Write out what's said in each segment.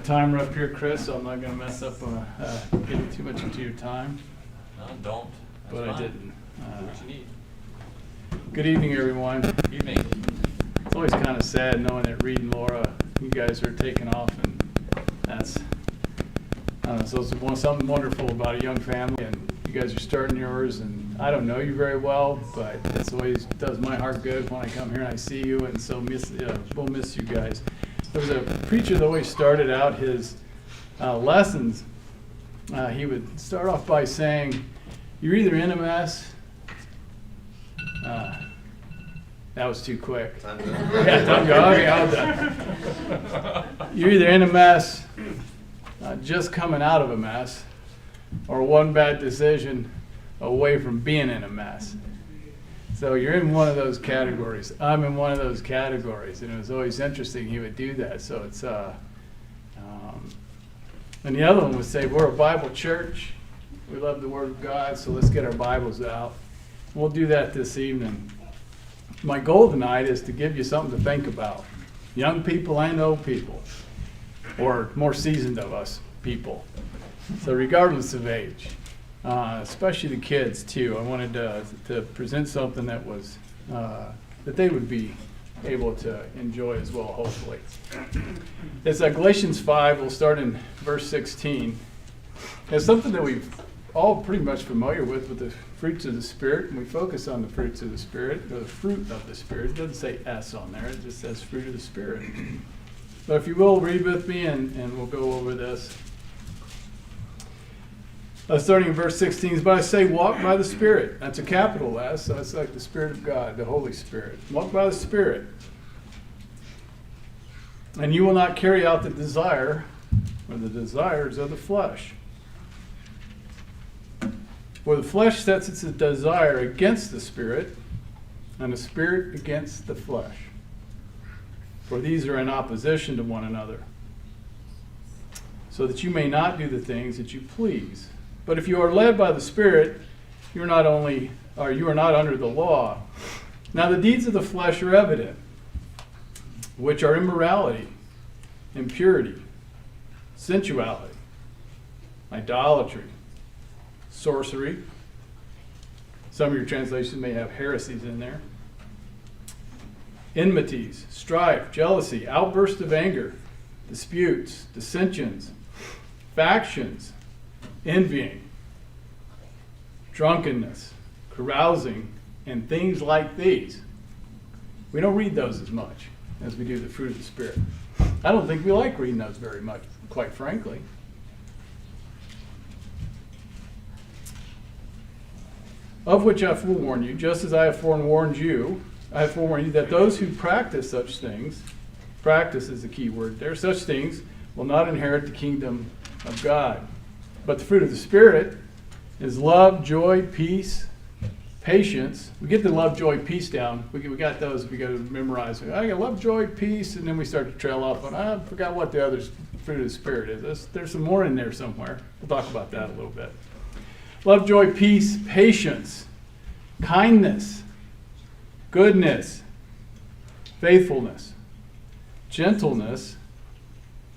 timer up here, Chris, so I'm not going to mess up getting too much into your time. No, don't. That's but fine. I didn't. Do what you need. Good evening, everyone. Evening. It's always kind of sad knowing that Reed and Laura, you guys are taking off, and that's so it's something wonderful about a young family, and you guys are starting yours, and I don't know you very well, but it always does my heart good when I come here and I see you, and so we'll miss you guys. There was a preacher that always started out his lessons. He would start off by saying, "You're either in a mess." That was too quick. Yeah, time to go. Okay, all done. You're either in a mess, just coming out of a mess, or one bad decision away from being in a mess. So you're in one of those categories. I'm in one of those categories, and it was always interesting he would do that. So it's and the other one would say, we're a Bible church. We love the Word of God, so let's get our Bibles out. We'll do that this evening. My goal tonight is to give you something to think about, young people and old people, or more seasoned of us people. So regardless of age, especially the kids too, I wanted to present something that was that they would be able to enjoy as well, hopefully. It's Galatians 5. We'll start in verse 16. It's something that we've all pretty much familiar with the fruits of the Spirit, and we focus on the fruits of the Spirit, or the fruit of the Spirit. It doesn't say S on there, it just says fruit of the Spirit. But if you will, read with me, and we'll go over this. Starting in verse 16, but I say walk by the Spirit. That's a capital S, so it's like the Spirit of God, the Holy Spirit. Walk by the Spirit. And you will not carry out the desire, or the desires of the flesh. For the flesh sets its desire against the Spirit, and the Spirit against the flesh. For these are in opposition to one another, so that you may not do the things that you please. But if you are led by the Spirit, you are not under the law. Now the deeds of the flesh are evident, which are immorality, impurity, sensuality, idolatry, sorcery. Some of your translations may have heresies in there. Enmities, strife, jealousy, outbursts of anger, disputes, dissensions, factions, envying, drunkenness, carousing, and things like these. We don't read those as much as we do the fruit of the Spirit. I don't think we like reading those very much, quite frankly. Of which I forewarn you, just as I have forewarned you that those who practice such things, practice is the key word there, such things will not inherit the kingdom of God. But the fruit of the Spirit is love, joy, peace, patience. We get the love, joy, peace down. We got those we got to memorize. I got love, joy, peace, and then we start to trail off on, I forgot what the other fruit of the Spirit is. There's some more in there somewhere. We'll talk about that a little bit. Love, joy, peace, patience, kindness, goodness, faithfulness, gentleness,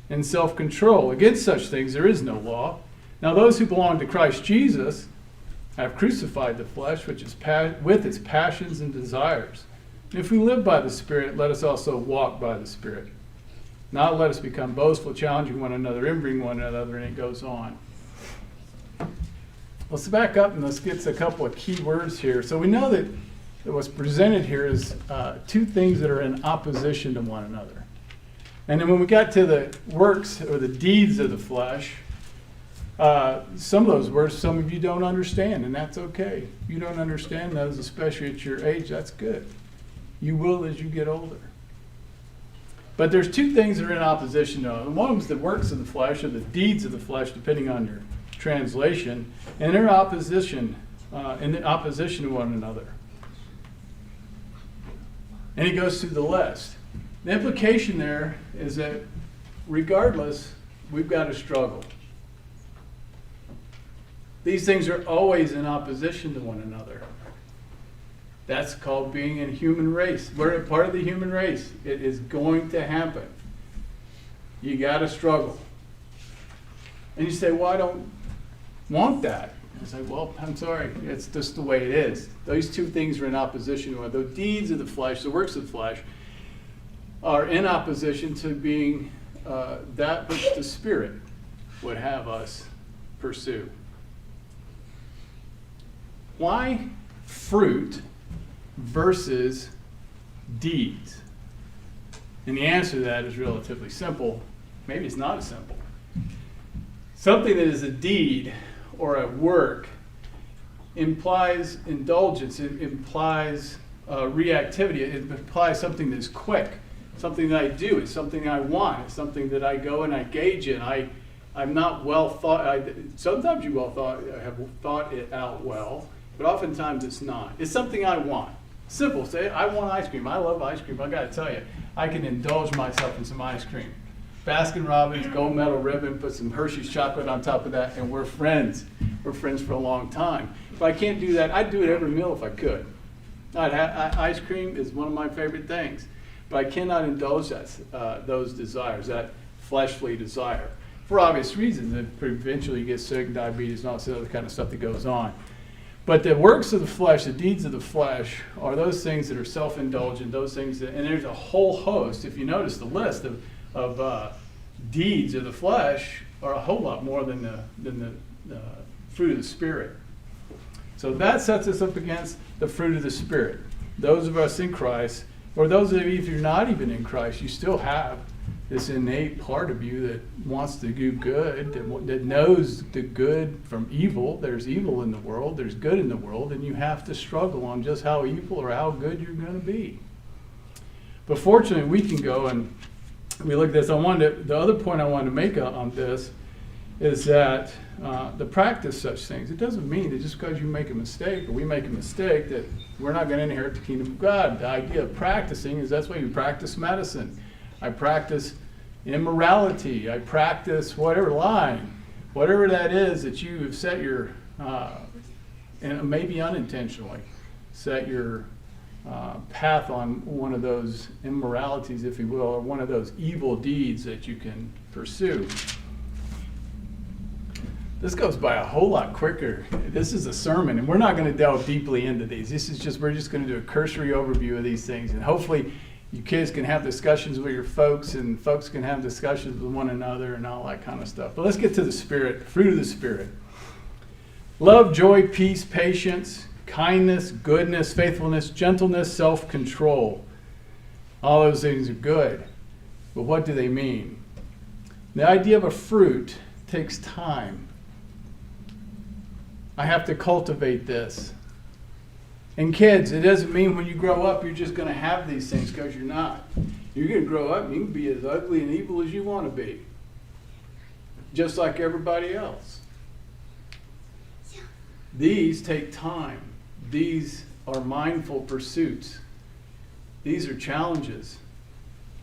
and self-control. Against such things there is no law. Now those who belong to Christ Jesus have crucified the flesh, which is with its passions and desires. And if we live by the Spirit, let us also walk by the Spirit. Not let us become boastful, challenging one another, envying one another, and it goes on. Let's back up and let's get to a couple of key words here. So we know that what's presented here is two things that are in opposition to one another. And then when we got to the works or the deeds of the flesh, some of those words, some of you don't understand, and that's okay. If you don't understand those, especially at your age, that's good. You will as you get older. But there's two things that are in opposition to them. One of them is the works of the flesh, or the deeds of the flesh, depending on your translation, and they're in opposition to one another. And he goes through the list. The implication there is that regardless, we've got to struggle. These things are always in opposition to one another. That's called being a human race. We're a part of the human race. It is going to happen. You got to struggle. And you say, well, I don't want that. I say, well, I'm sorry, it's just the way it is. Those two things are in opposition. The deeds of the flesh, the works of the flesh, are in opposition to being that which the Spirit would have us pursue. Why fruit versus deeds? And the answer to that is relatively simple. Maybe it's not as simple. Something that is a deed or a work implies indulgence. It implies reactivity. It implies something that's quick, something that I do. It's something I want. It's something that I go and I engage in. I'm not well thought. Sometimes you have thought it out well, but oftentimes it's not. It's something I want. Simple. Say, I want ice cream. I love ice cream. I got to tell you, I can indulge myself in some ice cream. Baskin Robbins, gold medal ribbon, put some Hershey's chocolate on top of that, and we're friends. We're friends for a long time. If I can't do that, I'd do it every meal if I could. Ice cream is one of my favorite things, but I cannot indulge those desires, that fleshly desire, for obvious reasons. Eventually you get sick, diabetes, and all this other kind of stuff that goes on. But the works of the flesh, the deeds of the flesh, are those things that are self-indulgent, those things that, and there's a whole host. If you notice the list of deeds of the flesh are a whole lot more than the fruit of the Spirit. So that sets us up against the fruit of the Spirit. Those of us in Christ, or those of you, if you're not even in Christ, you still have this innate part of you that wants to do good, that knows the good from evil. There's evil in the world, there's good in the world, and you have to struggle on just how evil or how good you're going to be. But fortunately, we can go and we look at this. The other point I wanted to make on this is that the practice such things, it doesn't mean that just because you make a mistake or we make a mistake that we're not going to inherit the kingdom of God. The idea of practicing is that's why you practice medicine. I practice immorality. I practice whatever lying, whatever that is that you have set your, and maybe unintentionally, set your path on one of those immoralities, if you will, or one of those evil deeds that you can pursue. This goes by a whole lot quicker. This is a sermon, and we're not going to delve deeply into these. We're just going to do a cursory overview of these things, and hopefully you kids can have discussions with your folks, and folks can have discussions with one another and all that kind of stuff. But let's get to the Spirit, fruit of the Spirit. Love, joy, peace, patience, kindness, goodness, faithfulness, gentleness, self-control. All those things are good. But what do they mean? The idea of a fruit takes time. I have to cultivate this. And kids, it doesn't mean when you grow up you're just going to have these things, because you're not. You're going to grow up and you can be as ugly and evil as you want to be. Just like everybody else. These take time. These are mindful pursuits. These are challenges.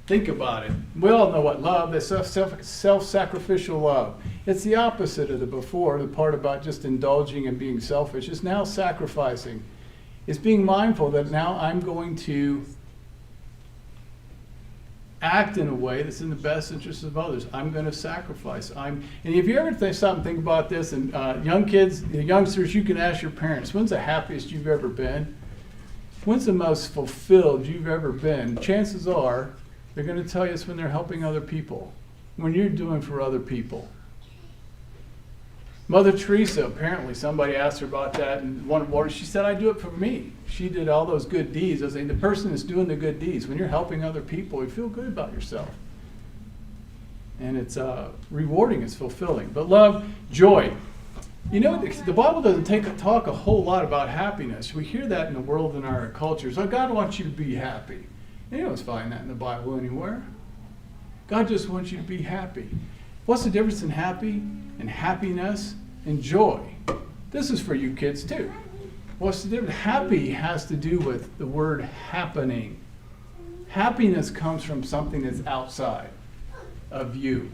Think about it. We all know what love is. Self-sacrificial love. It's the opposite of the before, the part about just indulging and being selfish. It's now sacrificing. It's being mindful that now I'm going to act in a way that's in the best interest of others. I'm going to sacrifice. And if you ever stop and think about this, and young kids, youngsters, you can ask your parents, when's the happiest you've ever been? When's the most fulfilled you've ever been? Chances are they're going to tell you it's when they're helping other people, when you're doing for other people. Mother Teresa, apparently, somebody asked her about that, and she said, I do it for me. She did all those good deeds. I was saying, the person that's doing the good deeds, when you're helping other people, you feel good about yourself. And it's rewarding, it's fulfilling. But love, joy. You know, the Bible doesn't talk a whole lot about happiness. We hear that in the world, in our culture. So God wants you to be happy. You don't find that in the Bible anywhere. God just wants you to be happy. What's the difference in happy and happiness and joy? This is for you kids too. What's the difference? Happy has to do with the word happening. Happiness comes from something that's outside of you.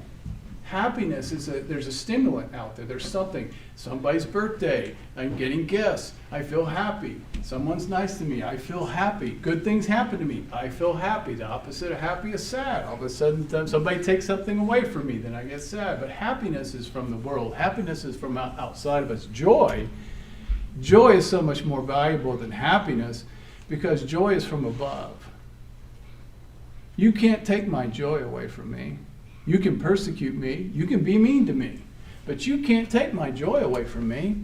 Happiness there's a stimulant out there. There's something. Somebody's birthday. I'm getting gifts. I feel happy. Someone's nice to me. I feel happy. Good things happen to me. I feel happy. The opposite of happy is sad. All of a sudden, somebody takes something away from me, then I get sad. But happiness is from the world. Happiness is from outside of us. Joy is so much more valuable than happiness because joy is from above. You can't take my joy away from me. You can persecute me. You can be mean to me. But you can't take my joy away from me.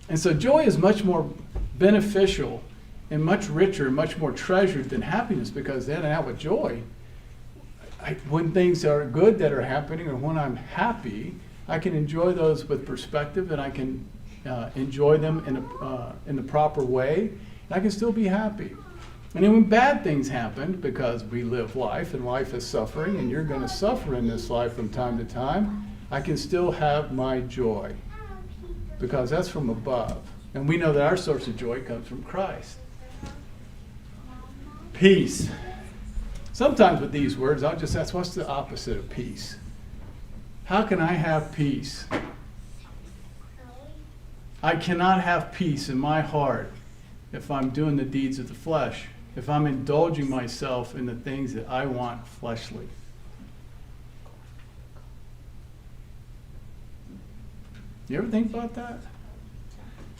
And so joy is much more beneficial and much richer and much more treasured than happiness, because then out with joy, when things are good that are happening or when I'm happy, I can enjoy those with perspective, and I can enjoy them in the proper way, and I can still be happy. And then when bad things happen, because we live life and life is suffering and you're going to suffer in this life from time to time, I can still have my joy because that's from above. And we know that our source of joy comes from Christ. Peace. Sometimes with these words, I'll just ask, what's the opposite of peace? How can I have peace? I cannot have peace in my heart if I'm doing the deeds of the flesh, if I'm indulging myself in the things that I want fleshly. You ever think about that?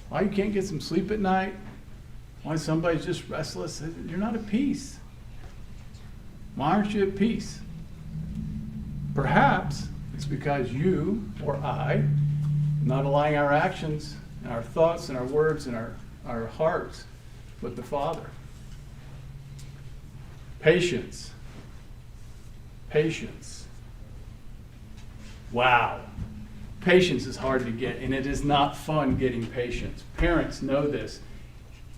Why you can't get some sleep at night? Why somebody's just restless? You're not at peace. Why aren't you at peace? Perhaps it's because you or I not aligning our actions and our thoughts and our words and our hearts with the Father. Patience. Patience. Wow. Patience is hard to get, and it is not fun getting patience. Parents know this.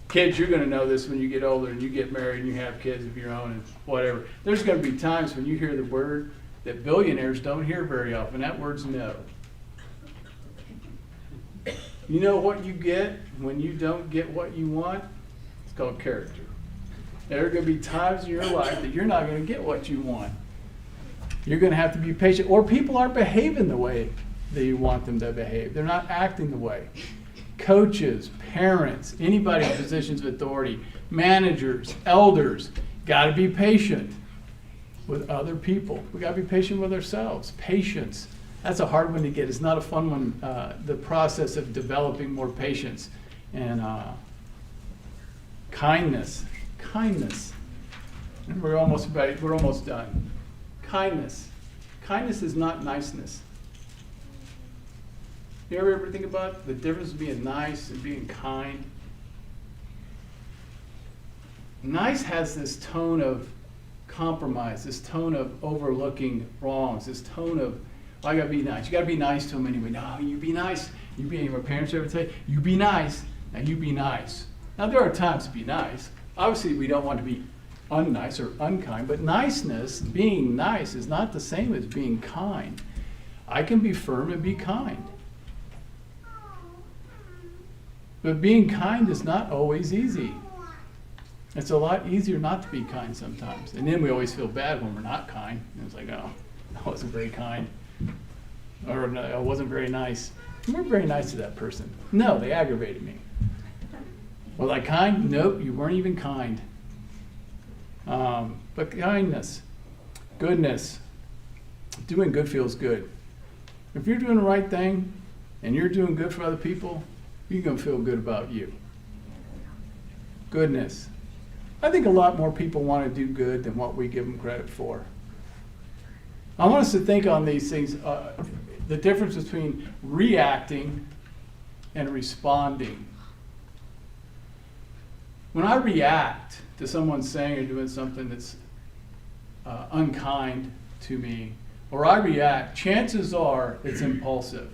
Kids, you're going to know this when you get older and you get married and you have kids of your own and whatever. There's going to be times when you hear the word that billionaires don't hear very often. That word's no. You know what you get when you don't get what you want? It's called character. There are going to be times in your life that you're not going to get what you want. You're going to have to be patient. Or people aren't behaving the way that you want them to behave. They're not acting the way. Coaches, parents, anybody in positions of authority, managers, elders, got to be patient with other people. We got to be patient with ourselves. Patience. That's a hard one to get. It's not a fun one. The process of developing more patience and kindness. Kindness. And we're almost done. Kindness. Kindness is not niceness. You ever think about the difference of being nice and being kind? Nice has this tone of compromise, this tone of overlooking wrongs, this tone of, I gotta be nice. You gotta be nice to them anyway. No, you be nice. My parents ever say, you be nice, and you be nice. Now there are times to be nice. Obviously we don't want to be unnice or unkind, but niceness, being nice, is not the same as being kind. I can be firm and be kind. But being kind is not always easy. It's a lot easier not to be kind sometimes. And then we always feel bad when we're not kind. And it's like, oh, I wasn't very kind. Or no, I wasn't very nice. You weren't very nice to that person. No, they aggravated me. Was I kind? Nope, you weren't even kind. But kindness, goodness, doing good feels good. If you're doing the right thing and you're doing good for other people, you're going to feel good about you. Goodness. I think a lot more people want to do good than what we give them credit for. I want us to think on these things, the difference between reacting and responding. When I react to someone saying or doing something that's unkind to me, or I react, chances are it's impulsive.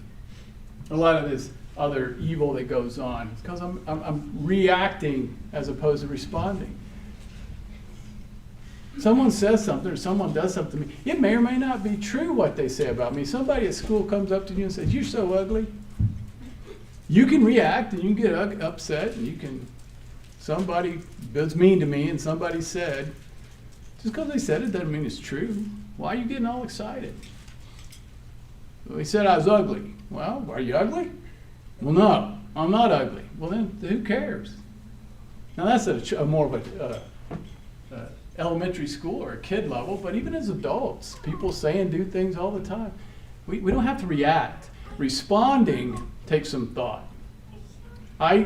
A lot of this other evil that goes on, it's because I'm reacting as opposed to responding. Someone says something or someone does something to me, it may or may not be true what they say about me. Somebody at school comes up to you and says, "You're so ugly." You can react and you can get upset, and somebody was mean to me and somebody said, just because they said it doesn't mean it's true. Why are you getting all excited? He said I was ugly. Well, are you ugly? Well, no, I'm not ugly. Well, then who cares? Now that's more of a elementary school or a kid level, but even as adults, people say and do things all the time. We don't have to react. Responding takes some thought. I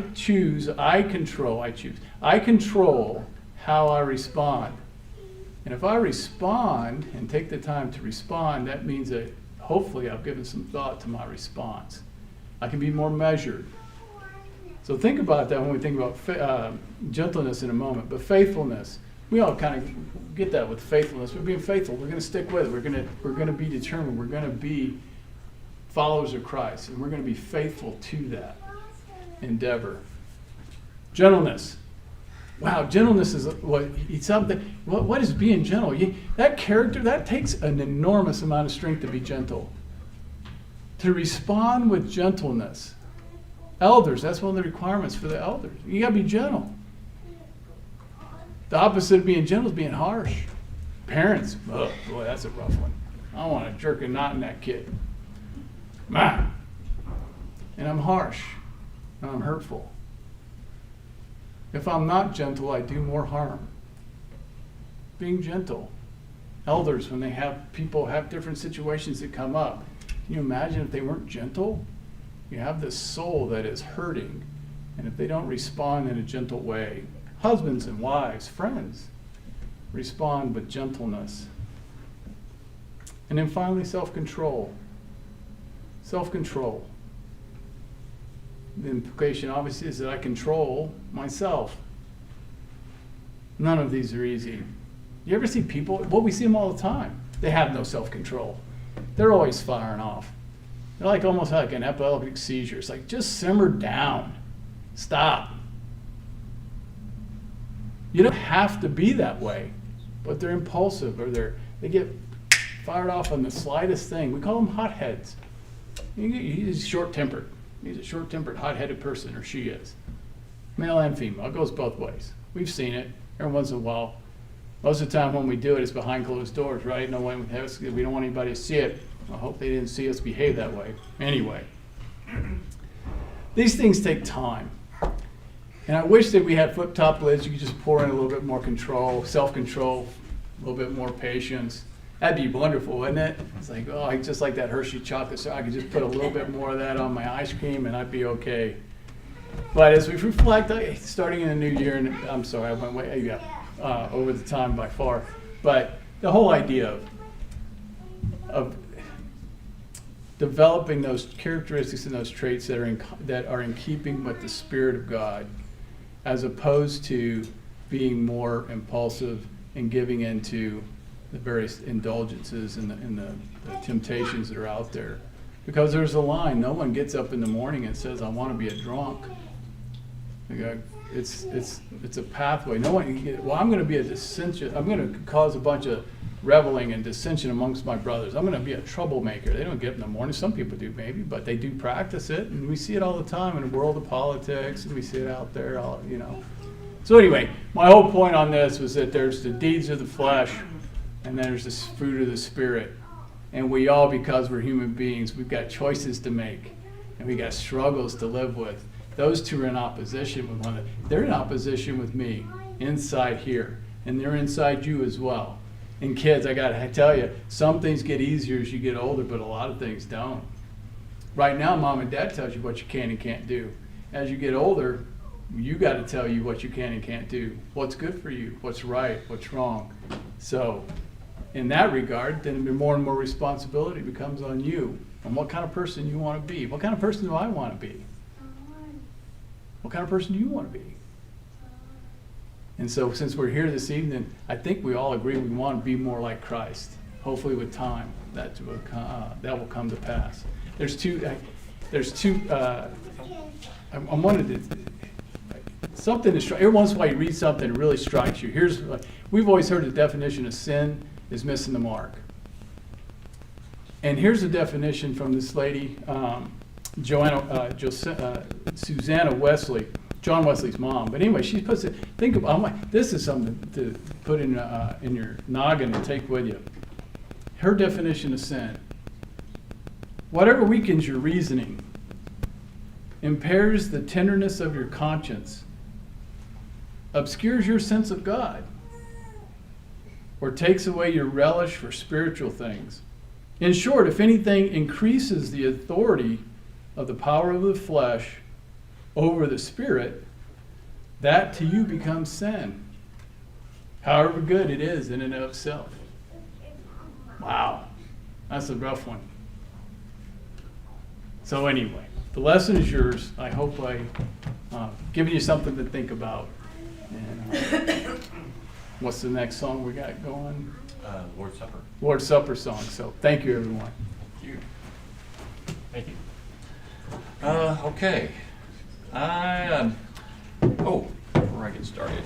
control how I respond. And if I respond and take the time to respond, that means that hopefully I've given some thought to my response. I can be more measured. So think about that when we think about gentleness in a moment. But faithfulness, we all kind of get that with faithfulness. We're being faithful. We're going to stick with it. We're going to be determined. We're going to be followers of Christ, and we're going to be faithful to that endeavor. Gentleness. Wow, gentleness is something. What is being gentle? That character, that takes an enormous amount of strength to be gentle. To respond with gentleness. Elders, that's one of the requirements for the elders. You got to be gentle. The opposite of being gentle is being harsh. Parents, oh boy, that's a rough one. I want to jerk a knot in that kid. Man. And I'm harsh. And I'm hurtful. If I'm not gentle, I do more harm. Being gentle. Elders, when people have different situations that come up, can you imagine if they weren't gentle? You have this soul that is hurting, and if they don't respond in a gentle way, husbands and wives, friends, respond with gentleness. And then finally, self-control. Self-control. The implication, obviously, is that I control myself. None of these are easy. You ever see people, we see them all the time. They have no self-control. They're always firing off. They're almost like an epileptic seizure. It's like, just simmer down. Stop. You don't have to be that way, but they're impulsive, or they get fired off on the slightest thing. We call them hotheads. He's short-tempered. He's a short-tempered, hot-headed person, or she is. Male and female. It goes both ways. We've seen it every once in a while. Most of the time when we do it, it's behind closed doors, right? No one we don't want anybody to see it. I hope they didn't see us behave that way. Anyway, these things take time. And I wish that we had flip-top lids. You could just pour in a little bit more control, self-control, a little bit more patience. That'd be wonderful, wouldn't it? It's like, I just like that Hershey chocolate, so I could just put a little bit more of that on my ice cream and I'd be okay. But as we reflect, starting in the new year, and I'm sorry, I went way over the time by far, but the whole idea of developing those characteristics and those traits that are in keeping with the Spirit of God, as opposed to being more impulsive and giving into the various indulgences and the temptations that are out there. Because there's a line, no one gets up in the morning and says, I want to be a drunk. It's a pathway. No one, I'm going to be a dissension. I'm going to cause a bunch of reveling and dissension amongst my brothers. I'm going to be a troublemaker. They don't get up in the morning. Some people do maybe, but they do practice it. And we see it all the time in the world of politics, and we see it out there, So anyway, my whole point on this was that there's the deeds of the flesh, and then there's this fruit of the Spirit. And we all, because we're human beings, we've got choices to make, and we got struggles to live with. Those two are in opposition with one another. They're in opposition with me inside here, and they're inside you as well. And kids, I got to tell you, some things get easier as you get older, but a lot of things don't. Right now, mom and dad tells you what you can and can't do. As you get older, you got to tell you what you can and can't do. What's good for you, what's right, what's wrong. So in that regard, then more and more responsibility becomes on you and what kind of person you want to be. What kind of person do I want to be? What kind of person do you want to be? And so since we're here this evening, I think we all agree we want to be more like Christ. Hopefully with time, that will come to pass. I wanted to, something to every once in a while you read something that really strikes you. We've always heard the definition of sin is missing the mark. And here's a definition from this lady, Susanna Wesley, John Wesley's mom. But anyway, she puts it, this is something to put in your noggin and take with you. Her definition of sin. whatever weakens your reasoning, impairs the tenderness of your conscience, obscures your sense of God, or takes away your relish for spiritual things. In short, if anything increases the authority of the power of the flesh over the Spirit, that to you becomes sin, however good it is in and of itself. Wow, that's a rough one. So anyway, the lesson is yours. I hope I've given you something to think about. And what's the next song we got going? Lord's Supper. Lord's Supper song. So thank you, everyone. Thank you. Thank you. Okay. Before I get started,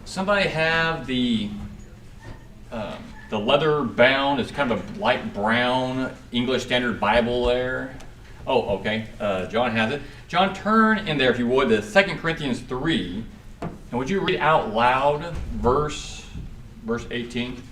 somebody have the leather bound, it's kind of a light brown English Standard Bible there. Oh, okay. John has it. John, turn in there, if you would, to 2 Corinthians 3. And would you read out loud verse 18?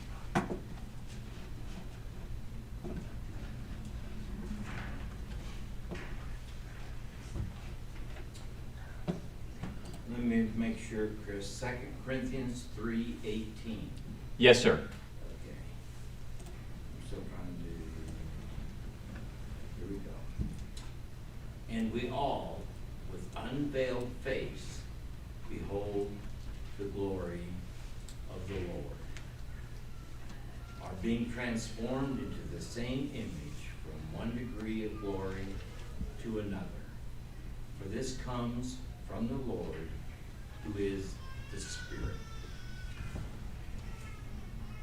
Let me make sure, Chris. 2 Corinthians 3:18. Yes, sir. Okay. I'm still trying to do. Here we go. And we all, with unveiled face, behold the glory of the Lord, are being transformed into the same image from one degree of glory to another. For this comes from the Lord, who is the Spirit.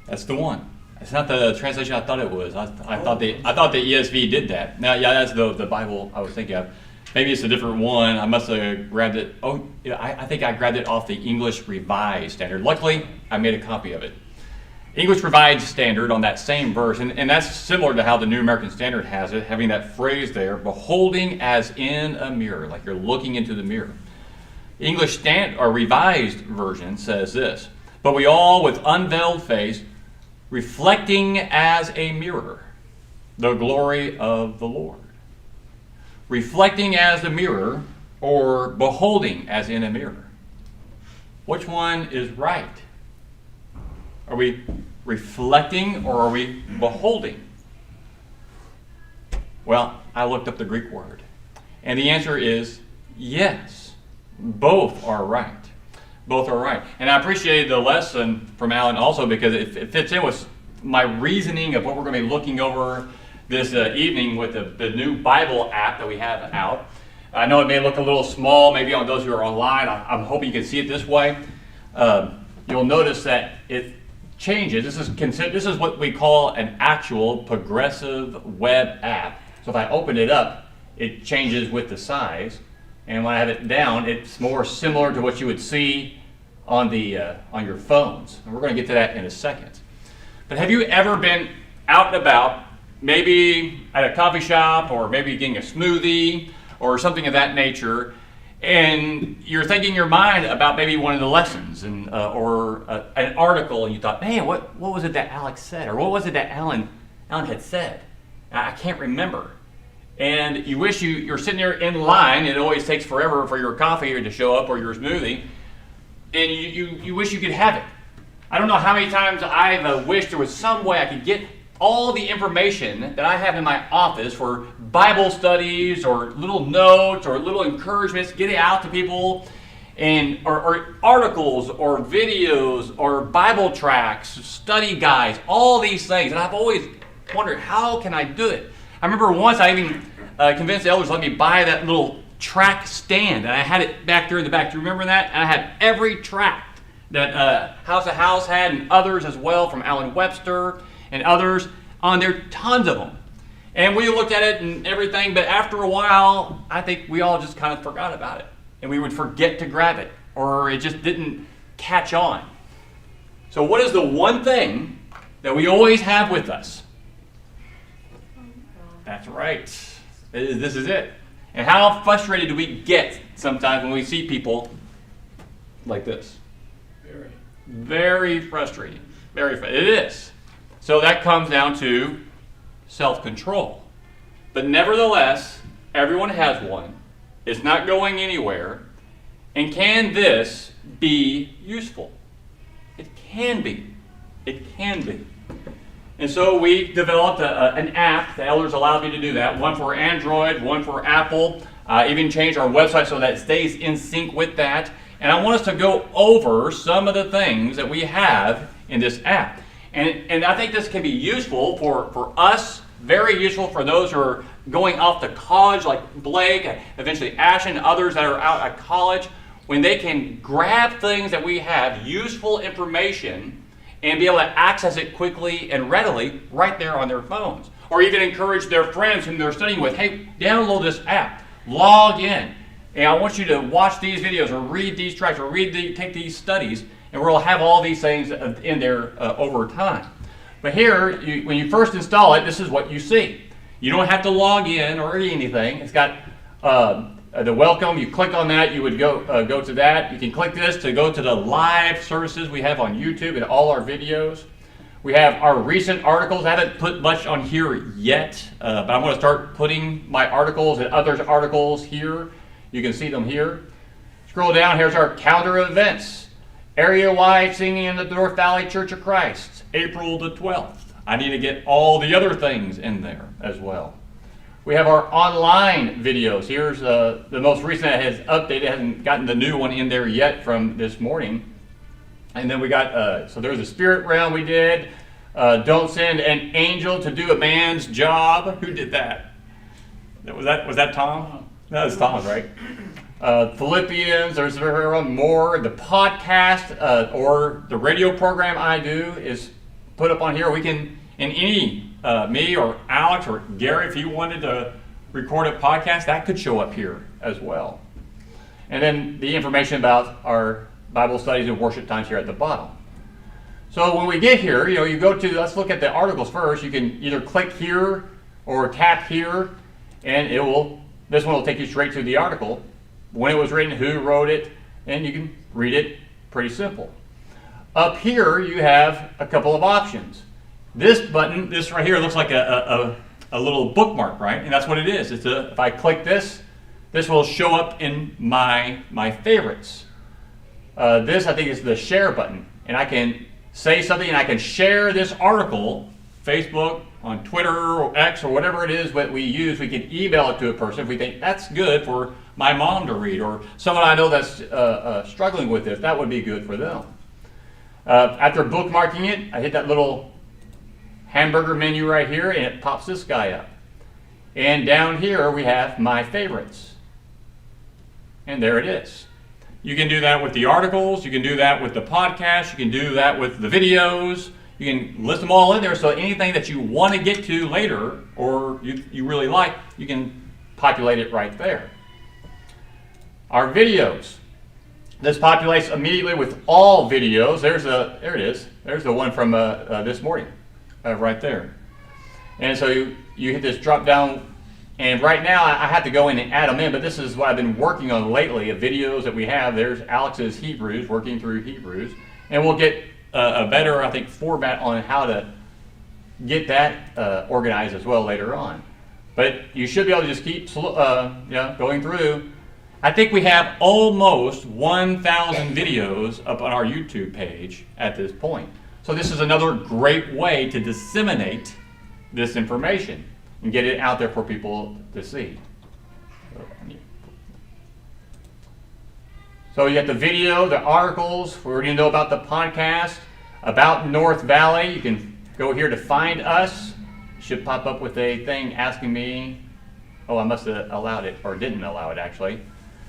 That's the one. It's not the translation I thought it was. I thought the ESV did that. Now, yeah, that's the Bible I was thinking of. Maybe it's a different one. I must have grabbed it. Oh, yeah, I think I grabbed it off the English Revised Standard. Luckily, I made a copy of it. English Revised Standard on that same verse, and that's similar to how the New American Standard has it, having that phrase there, beholding as in a mirror, like you're looking into the mirror. English Revised Version says this: but we all with unveiled face, reflecting as a mirror the glory of the Lord. Reflecting as a mirror, or beholding as in a mirror. Which one is right? Are we reflecting or are we beholding? Well, I looked up the Greek word, and the answer is yes. Both are right. Both are right. And I appreciated the lesson from Alan also because it fits in with my reasoning of what we're going to be looking over this evening with the new Bible app that we have out. I know it may look a little small, maybe on those who are online. I'm hoping you can see it this way. You'll notice that it changes. This is what we call an actual progressive web app. So if I open it up, it changes with the size. And when I have it down, it's more similar to what you would see on your phones. And we're going to get to that in a second. But have you ever been out and about, maybe at a coffee shop or maybe getting a smoothie or something of that nature, and you're thinking in your mind about maybe one of the lessons or an article, and you thought, man, what was it that Alex said? Or what was it that Alan had said? I can't remember. And you wish you're sitting there in line, and it always takes forever for your coffee to show up or your smoothie, and you wish you could have it. I don't know how many times I've wished there was some way I could get all the information that I have in my office for Bible studies or little notes or little encouragements, get it out to people, and or articles or videos or Bible tracts, study guides, all these things. And I've always wondered, how can I do it? I remember once I even convinced the elders to let me buy that little tract stand, and I had it back there in the back. Do you remember that? And I had every tract that House to House had, and others as well from Alan Webster and others on there, tons of them. And we looked at it and everything, but after a while, I think we all just kind of forgot about it. And we would forget to grab it, or it just didn't catch on. So what is the one thing that we always have with us? That's right. This is it. And how frustrated do we get sometimes when we see people like this? Very frustrating. It is. So that comes down to self-control. But nevertheless, everyone has one. It's not going anywhere. And can this be useful? It can be. It can be. And so we developed an app. The elders allowed me to do that. One for Android, one for Apple. Even changed our website so that it stays in sync with that. And I want us to go over some of the things that we have in this app. And I think this can be useful for us, very useful for those who are going off to college, like Blake, eventually Ashton, others that are out at college, when they can grab things that we have, useful information, and be able to access it quickly and readily right there on their phones. Or even encourage their friends whom they're studying with, hey, download this app, log in, and I want you to watch these videos or read these tracts or take these studies, and we'll have all these things in there over time. But here, when you first install it, this is what you see. You don't have to log in or anything. It's got the welcome. You click on that, you would go to that. You can click this to go to the live services we have on YouTube and all our videos. We have our recent articles. I haven't put much on here yet, but I'm going to start putting my articles and others' articles here. You can see them here. Scroll down, here's our calendar of events. Area-wide singing in the North Valley Church of Christ, April the 12th. I need to get all the other things in there as well. We have our online videos. Here's the most recent that has updated. Hasn't gotten the new one in there yet from this morning. And then we got, so there's a spirit realm we did. Don't send an angel to do a man's job. Who did that? Was that Tom? That was Tom, right? Philippians, there's more. The podcast or the radio program I do is put up on here. We can, in any, me or Alex or Gary, if you wanted to record a podcast, that could show up here as well. And then the information about our Bible studies and worship times here at the bottom. So when we get here, you go to, let's look at the articles first. You can either click here or tap here, and this one will take you straight to the article, when it was written, who wrote it, and you can read it. Pretty simple. Up here, you have a couple of options. This button, this right here, looks like a little bookmark, right? And that's what it is. If I click this will show up in my favorites. This, I think, is the share button. And I can say something and I can share this article, Facebook, on Twitter or X or whatever it is that we use. We can email it to a person if we think that's good for my mom to read, or someone I know that's struggling with this. That would be good for them. After bookmarking it, I hit that little hamburger menu right here, and it pops this guy up. And down here we have my favorites. And there it is. You can do that with the articles, you can do that with the podcast, you can do that with the videos. You can list them all in there, so anything that you want to get to later or you really like, you can populate it right there. Our videos. This populates immediately with all videos. There it is. There's the one from this morning, right there. And so you hit this drop down, and right now I have to go in and add them in, but this is what I've been working on lately, of videos that we have. There's Alex's Hebrews, working through Hebrews, and we'll get a better, I think, format on how to get that organized as well later on. But you should be able to just keep going through. I think we have almost 1,000 videos up on our YouTube page at this point. So this is another great way to disseminate this information and get it out there for people to see. So you got the video, the articles. We already know about the podcast, about North Valley. You can go here to find us. It should pop up with a thing asking me. Oh, I must have allowed it, or didn't allow it actually.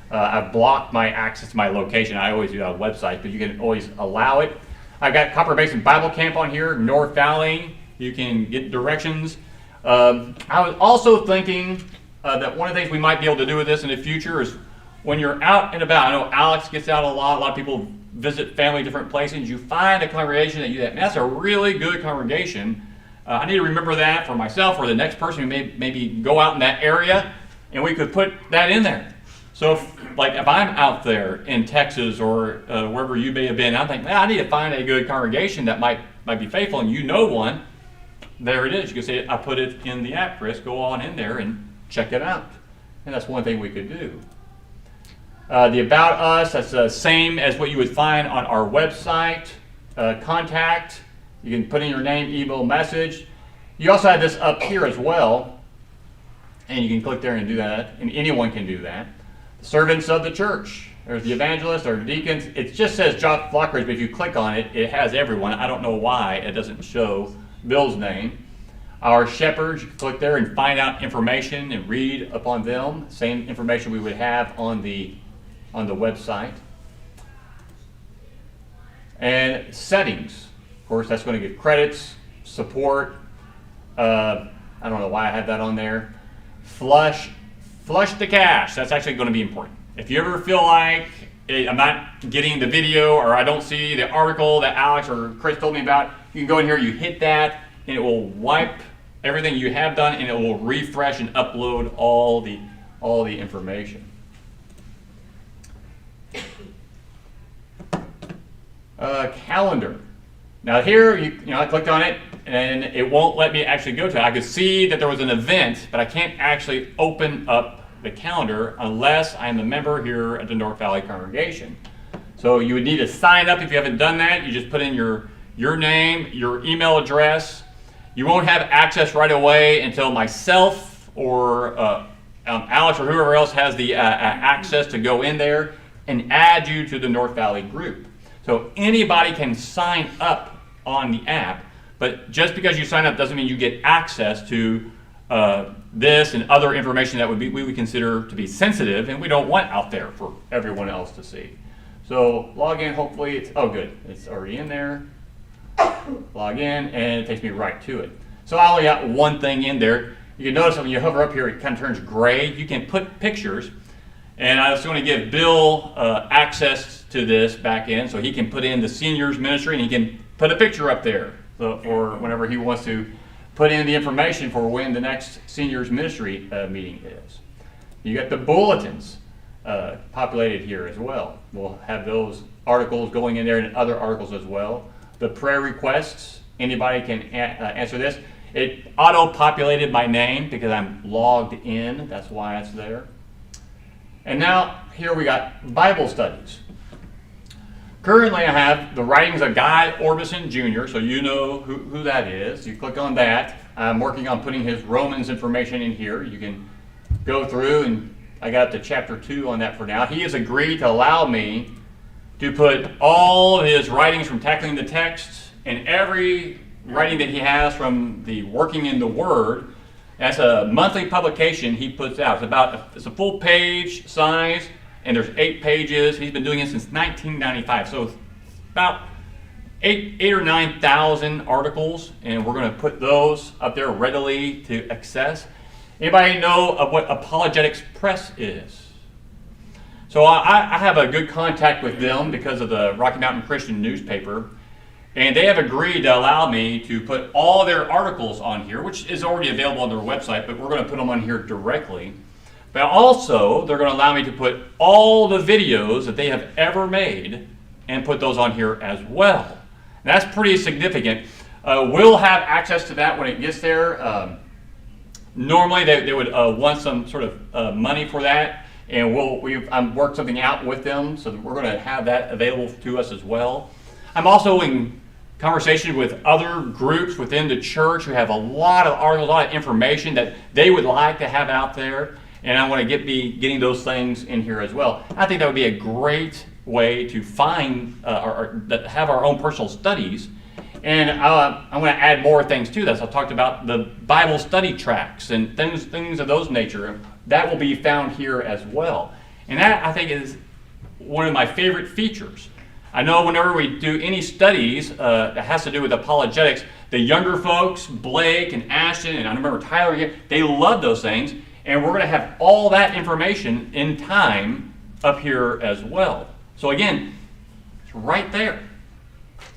I've blocked my access to my location. I always do that on websites, but you can always allow it. I've got Copper Basin Bible Camp on here, North Valley. You can get directions. I was also thinking that one of the things we might be able to do with this in the future is when you're out and about. I know Alex gets out a lot of people visit family different places. You find a congregation that you think, that's a really good congregation. I need to remember that for myself or the next person who may maybe go out in that area, and we could put that in there. So if I'm out there in Texas or wherever you may have been, I think, I need to find a good congregation that might be faithful, and you know one, there it is. You can see it, I put it in the app, Chris. Go on in there and check it out. And that's one thing we could do. The About Us, that's the same as what you would find on our website. Contact, you can put in your name, email, message. You also have this up here as well, and you can click there and do that, and anyone can do that. The servants of the church, there's the evangelists or deacons. It just says Job Flockridge, but if you click on it, it has everyone. I don't know why it doesn't show Bill's name. Our shepherds, you can click there and find out information and read upon them. Same information we would have on the website. And settings, of course, that's going to get credits, support. I don't know why I have that on there. Flush the cache. That's actually going to be important. If you ever feel like I'm not getting the video or I don't see the article that Alex or Chris told me about, you can go in here, you hit that, and it will wipe everything you have done, and it will refresh and upload all the information. Calendar. Now here, I clicked on it, and it won't let me actually go to it. I could see that there was an event, but I can't actually open up the calendar unless I'm a member here at the North Valley congregation. So you would need to sign up if you haven't done that. You just put in your name, your email address. You won't have access right away until myself or Alex or whoever else has the access to go in there and add you to the North Valley group. So anybody can sign up on the app, but just because you sign up doesn't mean you get access to this and other information that we would consider to be sensitive and we don't want out there for everyone else to see. So log in, hopefully good, it's already in there. Log in, and it takes me right to it. So I only got one thing in there. You can notice when you hover up here, it kind of turns gray. You can put pictures, and I was going to give Bill access to this back in, so he can put in the seniors ministry, and he can put a picture up there for whenever he wants to put in the information for when the next seniors ministry meeting is. You got the bulletins populated here as well. We'll have those articles going in there and other articles as well. The prayer requests, anybody can answer this. It auto-populated my name because I'm logged in. That's why it's there. And now here we got Bible studies. Currently I have the writings of Guy Orbison Jr., so you know who that is. You click on that. I'm working on putting his Romans information in here. You can go through, and I got up to chapter 2 on that for now. He has agreed to allow me to put all of his writings from Tackling the Text and every writing that he has from the Working in the Word. That's a monthly publication he puts out. It's a full page size, and there's 8 pages. He's been doing it since 1995. So about 8 or 9,000 articles, and we're going to put those up there readily to access. Anybody know of what Apologetics Press is? So I have a good contact with them because of the Rocky Mountain Christian newspaper, and they have agreed to allow me to put all their articles on here, which is already available on their website, but we're going to put them on here directly. But also, they're going to allow me to put all the videos that they have ever made and put those on here as well. And that's pretty significant. We'll have access to that when it gets there. Normally, they would want some sort of money for that. And we've worked something out with them, so that we're going to have that available to us as well. I'm also in conversation with other groups within the church who have a lot of articles, a lot of information that they would like to have out there, and I want to be getting those things in here as well. I think that would be a great way to find have our own personal studies, and I'm going to add more things to this. I talked about the Bible study tracks and things of those nature. That will be found here as well. And that, I think, is one of my favorite features. I know whenever we do any studies that has to do with apologetics, the younger folks, Blake and Ashton, and I remember Tyler, they love those things. And we're going to have all that information in time up here as well. So again, it's right there.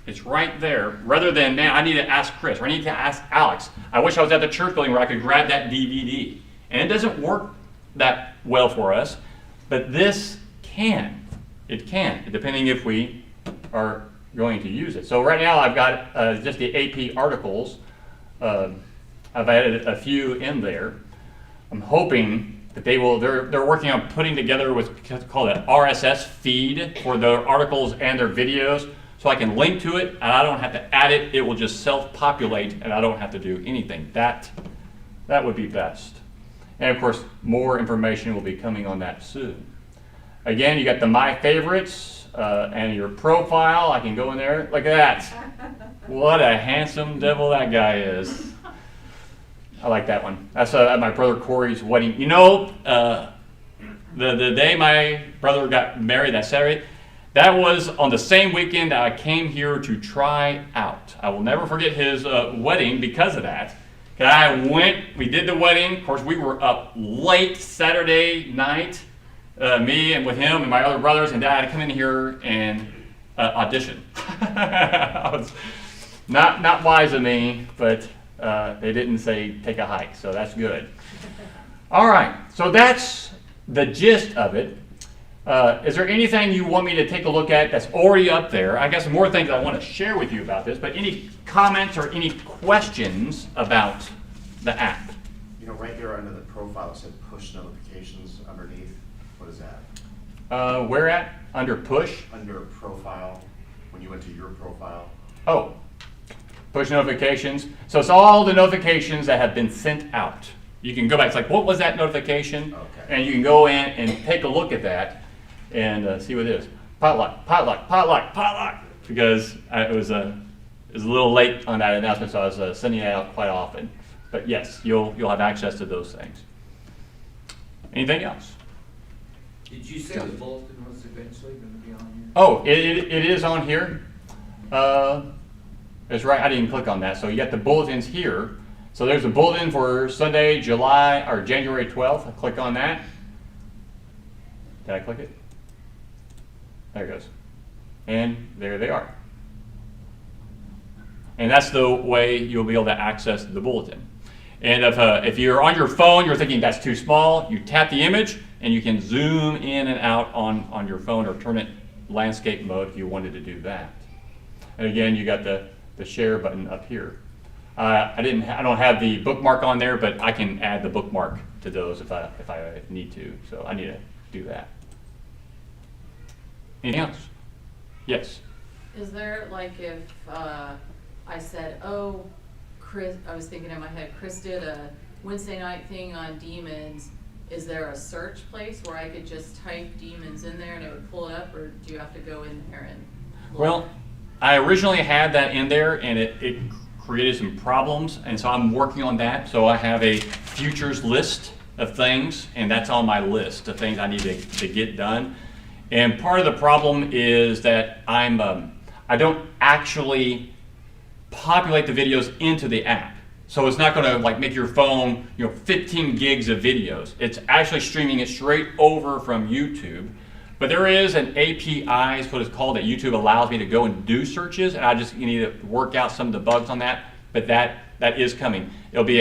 It's right there. Rather than, man, I need to ask Chris, or I need to ask Alex. I wish I was at the church building where I could grab that DVD. And it doesn't work that well for us, but this can. It can, depending if we are going to use it. So right now I've got just the AP articles I've added a few in there. I'm hoping that they're working on putting together what's called an RSS feed for their articles and their videos, so I can link to it and I don't have to add it. It will just self-populate and I don't have to do anything. That would be best. And of course, more information will be coming on that soon. Again, you got the My Favorites and your profile. I can go in there. Look at that. What a handsome devil that guy is. I like that one. That's at my brother Corey's wedding. You know, the day my brother got married, that Saturday, that was on the same weekend that I came here to try out. I will never forget his wedding because of that. We did the wedding. Of course, we were up late Saturday night, me and with him and my other brothers, and I had to come in here and audition. I was not wise of me, but they didn't say take a hike, so that's good. All right, so that's the gist of it. Is there anything you want me to take a look at that's already up there? I got some more things I want to share with you about this, but any comments or any questions about the app? You know, right there under the profile, it said push notifications underneath. What is that? Where at? Under push? Under profile, when you went to your profile. Oh, push notifications. So it's all the notifications that have been sent out. You can go back. It's like, what was that notification? Okay. And you can go in and take a look at that and see what it is. Potluck. Because it was a little late on that announcement, so I was sending it out quite often. But yes, you'll have access to those things. Anything else? Did you say the bulletin was eventually going to be on here? Oh, it is on here. That's right. I didn't click on that. So you got the bulletins here. So there's a bulletin for Sunday, January 12th. I click on that. Did I click it? There it goes. And there they are. And that's the way you'll be able to access the bulletin. And if you're on your phone, you're thinking that's too small, you tap the image and you can zoom in and out on your phone or turn it landscape mode if you wanted to do that. And again, you got the share button up here. I don't have the bookmark on there, but I can add the bookmark to those if I need to. So I need to do that. Anything else? Yes. Is there, like, if I said, oh, Chris, I was thinking in my head, Chris did a Wednesday night thing on demons. Is there a search place where I could just type demons in there and it would pull it up, or do you have to go in there and look? Well, I originally had that in there and it created some problems, and so I'm working on that. So I have a futures list of things, and that's on my list of things I need to get done. And part of the problem is that I don't actually populate the videos into the app. So it's not going to like make your phone, 15 gigs of videos. It's actually streaming it straight over from YouTube. But there is an API, is what it's called, that YouTube allows me to go and do searches, and I just need to work out some of the bugs on that. But that is coming. It'll be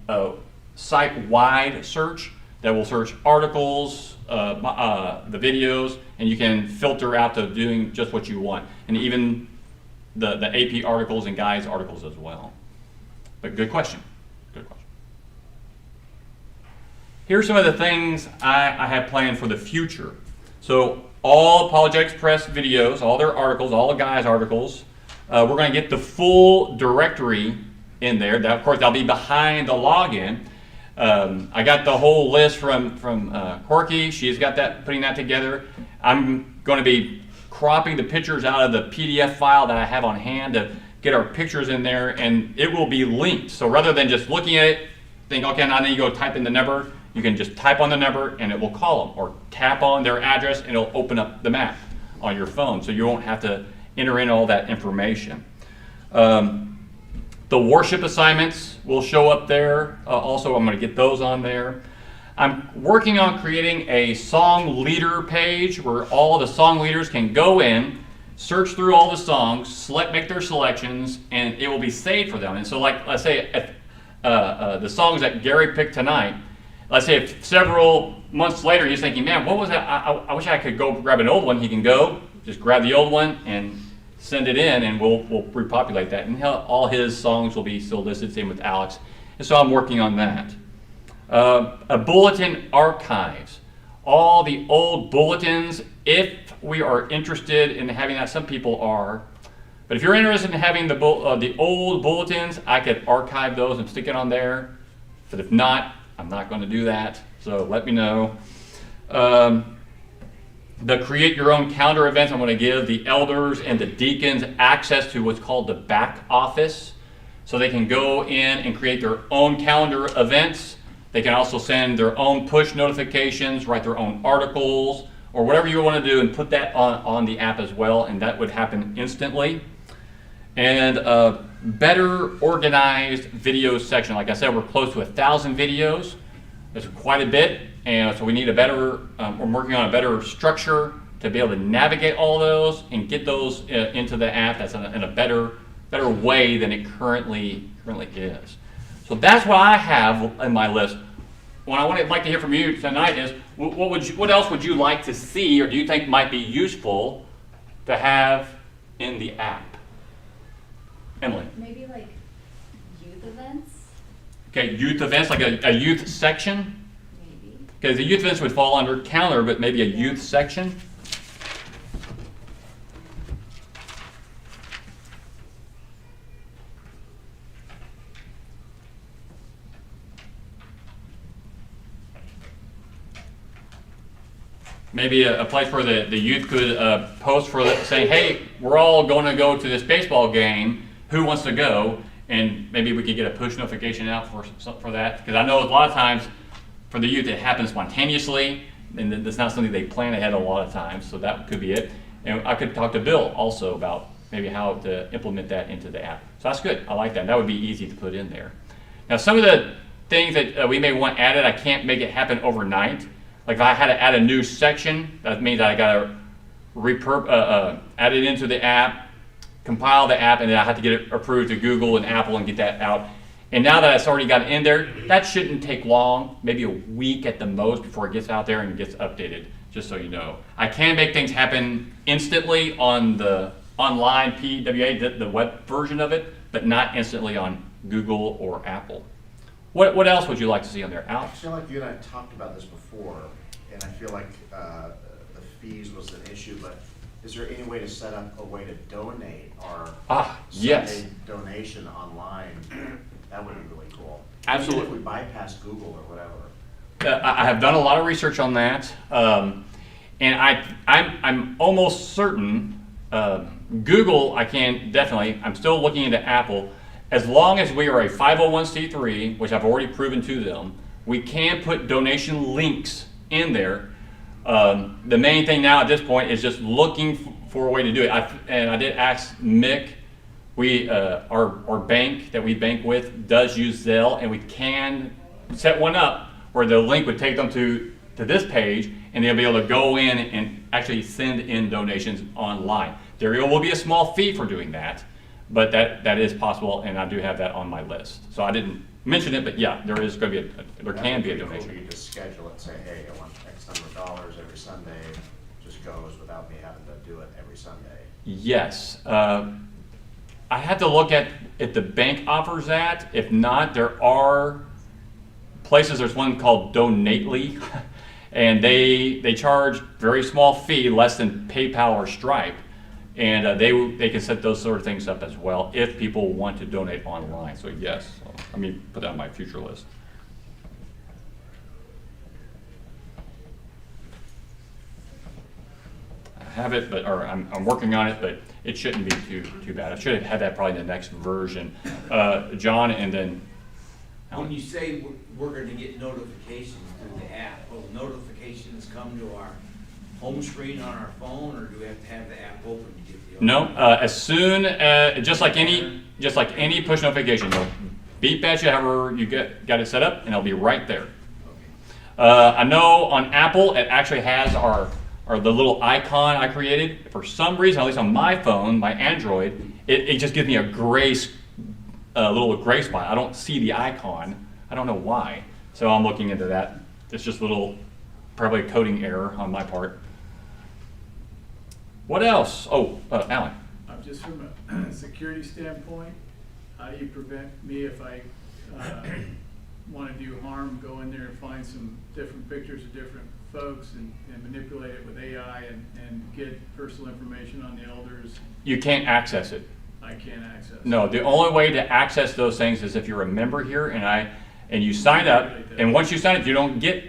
a site-wide search that will search articles, the videos, and you can filter out to doing just what you want, and even the AP articles and guides articles as well. But good question. Good question. Here's some of the things I have planned for the future. So all Apologetics Press videos, all their articles, all the guys' articles, we're going to get the full directory in there. That, of course, that'll be behind the login. I got the whole list from Corky. She's got that, putting that together. I'm going to be cropping the pictures out of the PDF file that I have on hand to get our pictures in there, and it will be linked. So rather than just looking at it, think, okay, now I need to go type in the number, you can just type on the number and it will call them, or tap on their address and it'll open up the map on your phone, so you won't have to enter in all that information. The worship assignments will show up there. Also, I'm going to get those on there. I'm working on creating a song leader page where all the song leaders can go in, search through all the songs, make their selections, and it will be saved for them. And so, like, let's say if, the songs that Gary picked tonight, let's say if several months later he's thinking, man, what was that? I wish I could go grab an old one. He can go, just grab the old one and send it in, and we'll repopulate that. And all his songs will be still listed, same with Alex. And so I'm working on that. A bulletin archives. All the old bulletins, if we are interested in having that, some people are. But if you're interested in having the old bulletins, I could archive those and stick it on there. But if not, I'm not going to do that. So let me know. The create your own calendar events, I'm going to give the elders and the deacons access to what's called the back office. So they can go in and create their own calendar events. They can also send their own push notifications, write their own articles, or whatever you want to do, and put that on the app as well, and that would happen instantly. And a better organized video section. Like I said, we're close to 1,000 videos. That's quite a bit, and so we need a better, we're working on a better structure to be able to navigate all those and get those into the app that's in a better way than it currently is. So that's what I have in my list. What I would like to hear from you tonight is, what else would you like to see, or do you think might be useful to have in the app? Emily? Maybe like youth events? Okay, youth events, like a youth section? Maybe. Okay, the youth events would fall under calendar, but maybe a youth section? Maybe a place where the youth could post for saying, hey, we're all going to go to this baseball game. Who wants to go? And maybe we could get a push notification out for that. Because I know a lot of times for the youth it happens spontaneously, and that's not something they plan ahead a lot of times. So that could be it. And I could talk to Bill also about maybe how to implement that into the app. So that's good. I like that. That would be easy to put in there. Now, some of the things that we may want added, I can't make it happen overnight. Like if I had to add a new section, that means I got to add it into the app, compile the app, and then I have to get it approved to Google and Apple and get that out. And now that it's already got in there, that shouldn't take long, maybe a week at the most before it gets out there and gets updated, just so you know. I can make things happen instantly on the online PWA, the web version of it, but not instantly on Google or Apple. What else would you like to see on there, I Alex? feel like you and I talked about this before, and I feel like the fees was an issue, but is there any way to set up a way to donate our Yes. Sunday donation online? That would be really cool. Absolutely. Even if we bypass Google or whatever. I have done a lot of research on that, and I'm almost certain Google, I can definitely, I'm still looking into Apple. As long as we are a 501c3, which I've already proven to them, we can put donation links in there. The main thing now at this point is just looking for a way to do it. I did ask Mick. Our bank that we bank with does use Zelle, and we can set one up where the link would take them to this page, and they'll be able to go in and actually send in donations online. There will be a small fee for doing that, but that is possible, and I do have that on my list. So I didn't mention it, but yeah, there is going to be there can be a donation. Cool. You just schedule it, say, hey, I want X number of dollars every Sunday. Just goes without me having to do it every Sunday. Yes. I have to look at if the bank offers that. If not, there are places. There's one called Donately, and they charge very small fee, less than PayPal or Stripe, and they can set those sort of things up as well if people want to donate online. So yes, let me put that on my future list. I have it, or I'm working on it, but it shouldn't be too bad. I should have had that probably in the next version. John, and then Alan. When you say we're going to get notifications through the app, will notifications come to our home screen on our phone, or do we have to have the app open to get the? No, as soon just like any push notification, they'll beep at you however you got it set up, and it'll be right there. Okay. I know on Apple it actually has the little icon I created. For some reason, at least on my phone, my Android, it just gives me a little gray spot. I don't see the icon. I don't know why. So I'm looking into that. It's just a little, probably a coding error on my part. What else? Oh, Alan. just from a security standpoint, how do you prevent me if I want to do harm, go in there and find some different pictures of different folks and manipulate it with AI and get personal information on the elders? You can't access it. I can't access. No, the only way to access those things is if you're a member here and you sign up, and once you sign up, you don't get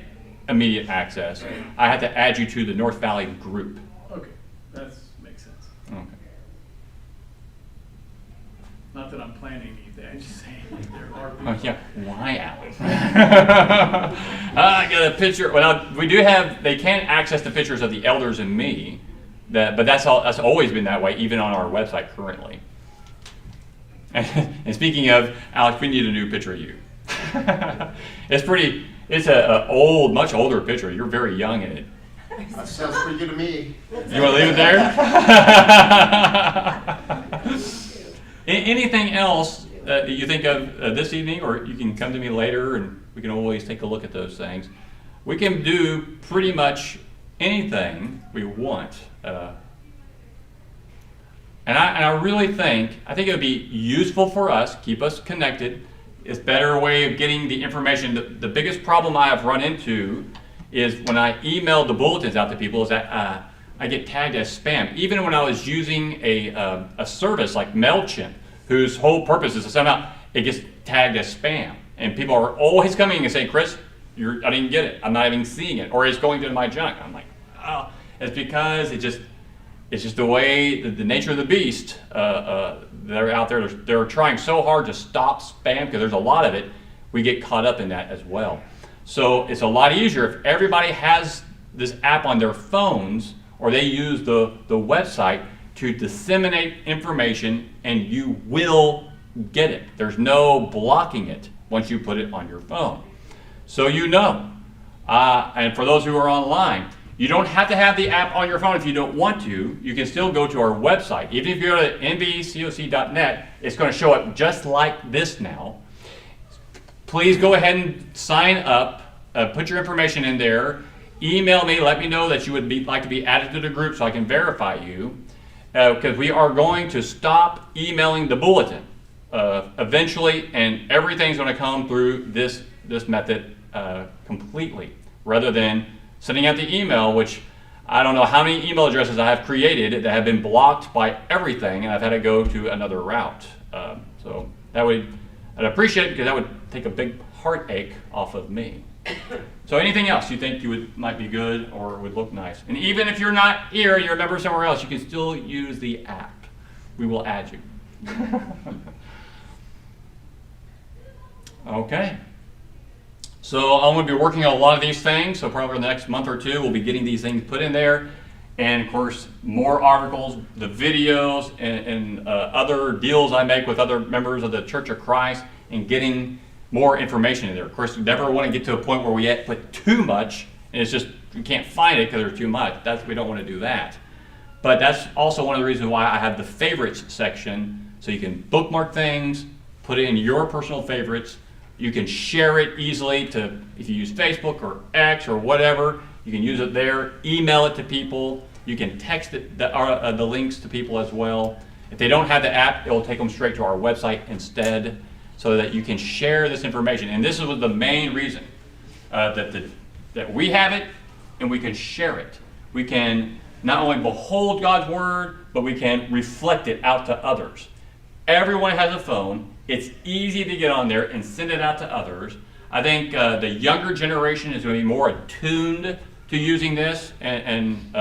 immediate access. I have to add you to the North Valley group. Okay, that makes sense. Okay. Not that I'm planning anything, I'm just saying there are people. Oh, yeah, why, Alex? I got a picture. Well, we do have, they can access the pictures of the elders and me, but that's always been that way, even on our website currently. And speaking of, Alex, we need a new picture of you. It's a old, much older picture. You're very young in it. That sounds pretty good to me. You want to leave it there? Anything else that you think of this evening, or you can come to me later and we can always take a look at those things. We can do pretty much anything we want. And I really think it would be useful for us, keep us connected. It's a better way of getting the information. The biggest problem I have run into is when I email the bulletins out to people is that I get tagged as spam. Even when I was using a service like MailChimp, whose whole purpose is to somehow it gets tagged as spam. And people are always coming and saying, Chris, I didn't get it. I'm not even seeing it. Or it's going to my junk. I'm like, oh, it's because it's just the way, the nature of the beast. They're out there, they're trying so hard to stop spam because there's a lot of it. We get caught up in that as well. So it's a lot easier if everybody has this app on their phones or they use the website to disseminate information, and you will get it. There's no blocking it once you put it on your phone. So and for those who are online, you don't have to have the app on your phone if you don't want to. You can still go to our website. Even if you go to NVCOC.net, it's going to show up just like this now. Please go ahead and sign up, put your information in there, email me, let me know that you would like to be added to the group so I can verify you, because we are going to stop emailing the bulletin eventually, and everything's going to come through this method completely, rather than sending out the email, which I don't know how many email addresses I have created that have been blocked by everything, and I've had to go to another route. So I'd appreciate it because that would take a big heartache off of me. So anything else you think might be good or would look nice? And even if you're not here, you're a member somewhere else, you can still use the app. We will add you. Okay. So I'm going to be working on a lot of these things, so probably in the next month or two we'll be getting these things put in there. And of course, more articles, the videos, and other deals I make with other members of the Church of Christ, and getting more information in there. Of course, we never want to get to a point where we put too much, and it's just, we can't find it because there's too much. We don't want to do that. But that's also one of the reasons why I have the favorites section, so you can bookmark things, put in your personal favorites. You can share it easily if you use Facebook or X or whatever, you can use it there, email it to people, you can text the links to people as well. If they don't have the app, it will take them straight to our website instead, so that you can share this information. And this is the main reason that we have it and we can share it. We can not only behold God's Word, but we can reflect it out to others. Everyone has a phone. It's easy to get on there and send it out to others. I think the younger generation is going to be more attuned to using this and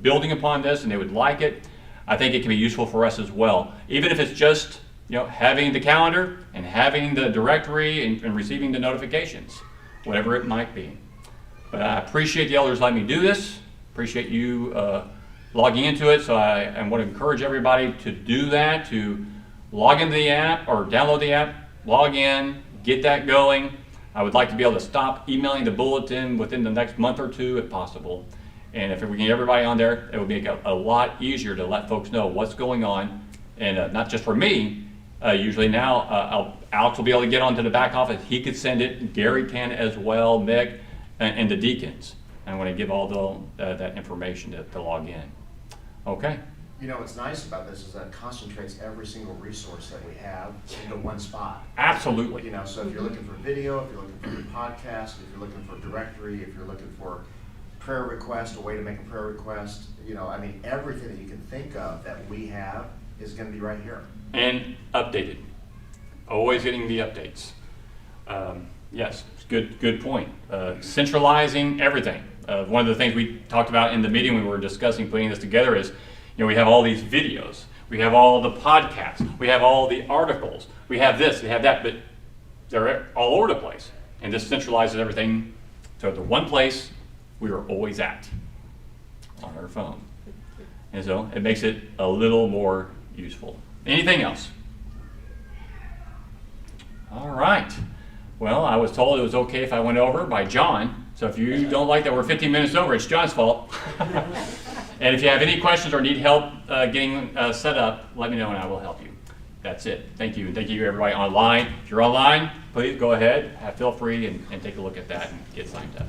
building upon this, and they would like it. I think it can be useful for us as well. Even if it's just having the calendar and having the directory and receiving the notifications, whatever it might be. But I appreciate the elders letting me do this. Appreciate you logging into it. So I want to encourage everybody to do that, to log into the app or download the app, log in, get that going. I would like to be able to stop emailing the bulletin within the next month or two if possible. And if we can get everybody on there, it would make a lot easier to let folks know what's going on. And not just for me, usually now Alex will be able to get onto the back office. He could send it, Gary can as well, Mick, and the deacons. I want to give all that information to log in. Okay, You know, what's nice about this is that it concentrates every single resource that we have into one spot. Absolutely. You know, so if you're looking for video, if you're looking for your podcast, if you're looking for directory, if you're looking for prayer request, a way to make a prayer request, you know, I mean, everything that you can think of that we have is going to be right here. And updated. Always getting the updates. Yes, good point. Centralizing everything. One of the things we talked about in the meeting when we were discussing putting this together is, you know, we have all these videos, we have all the podcasts, we have all the articles, we have this, we have that, but they're all over the place. And this centralizes everything to the one place we are always at, on our phone. And so it makes it a little more useful. Anything else? All right. Well, I was told it was okay if I went over by John. So if you don't like that we're 15 minutes over, it's John's fault. And if you have any questions or need help getting set up, let me know and I will help you. That's it. Thank you. Thank you, everybody online. If you're online, please go ahead. Feel free and take a look at that and get signed up.